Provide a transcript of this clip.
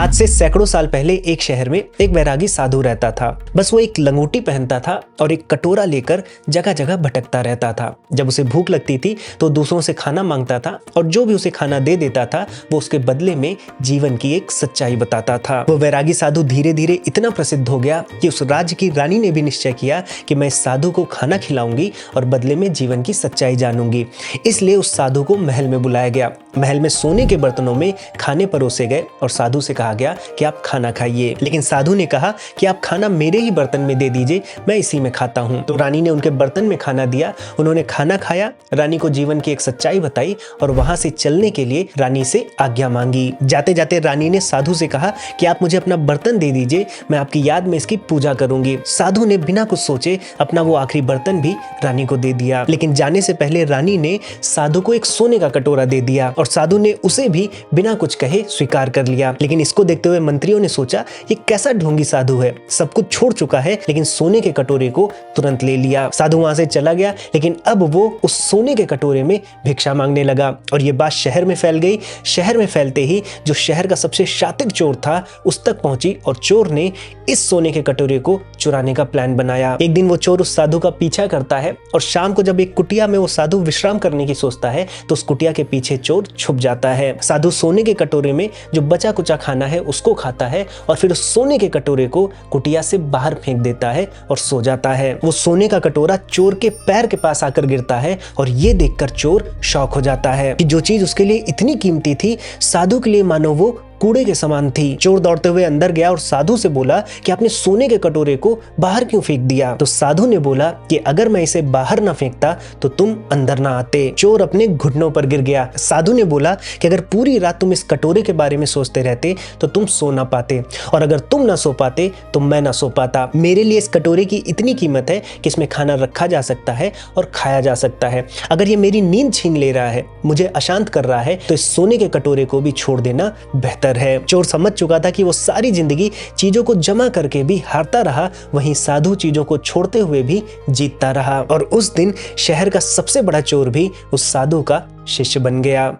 आज से सैकड़ों साल पहले एक शहर में एक वैरागी साधु रहता था। बस वो एक लंगोटी पहनता था और एक कटोरा लेकर जगह जगह भटकता रहता था। जब उसे भूख लगती थी तो दूसरों से खाना मांगता था और जो भी उसे खाना दे देता था वो उसके बदले में जीवन की एक सच्चाई बताता था। वो वैरागी साधु धीरे धीरे इतना प्रसिद्ध हो गया कि उस राज्य की रानी ने भी निश्चय किया कि मैं इस साधु को खाना खिलाऊंगी और बदले में जीवन की सच्चाई जानूंगी। इसलिए उस साधु को महल में बुलाया गया। महल में सोने के बर्तनों में खाने परोसे गए और साधु से कहा गया कि आप खाना खाइए। लेकिन साधु ने कहा कि आप खाना मेरे ही बर्तन में दे दीजिए, मैं इसी में खाता हूँ। तो रानी ने उनके बर्तन में खाना दिया। उन्होंने खाना खाया, रानी को जीवन की एक सच्चाई बताई और वहां से चलने के लिए रानी से आज्ञा मांगी। जाते जाते रानी ने साधु से कहा कि आप मुझे अपना बर्तन दे दीजिए, मैं आपकी याद में इसकी पूजा करूंगी। साधु ने बिना कुछ सोचे अपना वो आखिरी बर्तन भी रानी को दे दिया। लेकिन जाने से पहले रानी ने साधु को एक सोने का कटोरा दे दिया और साधु ने उसे भी बिना कुछ कहे स्वीकार कर लिया। लेकिन इसको देखते हुए मंत्रियों ने सोचा ये कैसा ढोंगी साधु है, सब कुछ छोड़ चुका है लेकिन सोने के कटोरे को तुरंत ले लिया। साधु वहां से चला गया, लेकिन अब वो उस सोने के कटोरे में भिक्षा मांगने लगा और ये बात शहर में फैल गई। शहर में फैलते ही जो शहर का सबसे शातिर चोर था उस तक पहुंची और चोर ने इस सोने के कटोरे को चुराने का प्लान बनाया। एक दिन वो चोर उस साधु का पीछा करता है और शाम को जब एक कुटिया में वो साधु विश्राम करने की सोचता है तो उस कुटिया के पीछे चोर छुप जाता है। साधु सोने के कटोरे में जो बचा कुचा खाना है उसको खाता है और फिर उस सोने के कटोरे को कुटिया से बाहर फेंक देता है और सो जाता है। वो सोने का कटोरा चोर के पैर के पास आकर गिरता है और ये देखकर चोर शॉक हो जाता है कि जो चीज उसके लिए इतनी कीमती थी साधु के लिए मानो वो कूड़े के समान थी। चोर दौड़ते हुए अंदर गया और साधु से बोला कि आपने सोने के कटोरे को बाहर क्यों फेंक दिया। तो साधु ने बोला कि अगर मैं इसे बाहर ना फेंकता तो तुम अंदर ना आते। चोर अपने घुटनों पर गिर गया। साधु ने बोला कि अगर पूरी रात तुम इस कटोरे के बारे में सोचते रहते तो तुम सो ना पाते और अगर तुम ना सो पाते तो मैं ना सो पाता। मेरे लिए इस कटोरे की इतनी कीमत है कि इसमें खाना रखा जा सकता है और खाया जा सकता है। अगर ये मेरी नींद छीन ले रहा है, मुझे अशांत कर रहा है, तो इस सोने के कटोरे को भी छोड़ देना बेहतर है। चोर समझ चुका था कि वो सारी जिंदगी चीजों को जमा करके भी हारता रहा, वहीं साधु चीजों को छोड़ते हुए भी जीतता रहा और उस दिन शहर का सबसे बड़ा चोर भी उस साधु का शिष्य बन गया।